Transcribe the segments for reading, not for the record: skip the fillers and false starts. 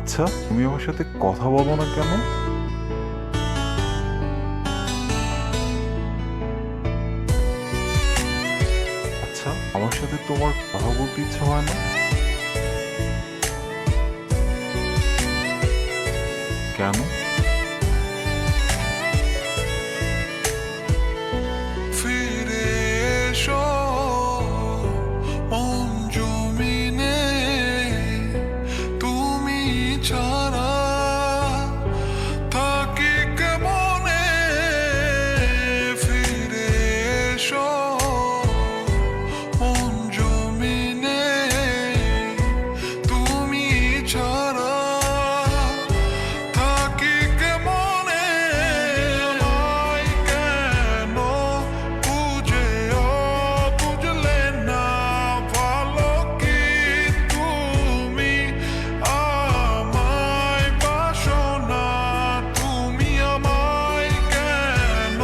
আচ্ছা, তুমি আমার সাথে কথা বলো না কেন? আচ্ছা, আমার সাথে তোমার কথা বলতে ইচ্ছা হয় না কেন? ফিরে এসো মন জমিনে, তুমি ছাড়া থাকি কেমনে। ফিরে এসো মন জমিনে, তুমি ছাড়া থাকি কেমনে। আমায় কেন বুঝেও বুঝলে না, ভালো কি তুমি আমায় বাসো না। তুমি আমায় কেন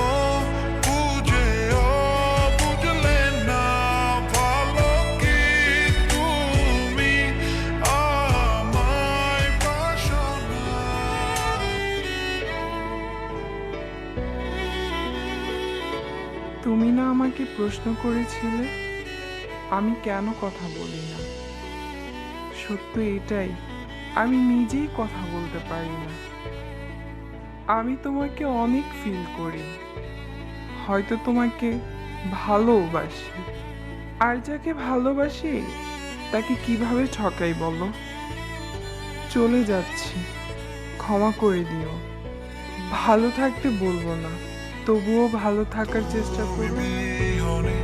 বুঝেও বুঝলে না, ভালো কি তুমি আমায় বাসো না। তুমি না আমাকে প্রশ্ন করেছিলে আমি কেন কথা বলি না। সত্য এটাই, আমি নিজেই কথা বলতে পারি না। আমি তোমাকে অনেক ফিল করি, হয়তো তোমাকে ভালোবাসি। আর যাকে ভালোবাসি তাকে কিভাবে ঠকাই বলো। চলে যাচ্ছি, ক্ষমা করে দিও। ভালো থাকতে বলবো না, তবুও ভালো থাকার চেষ্টা করবো। বিহনে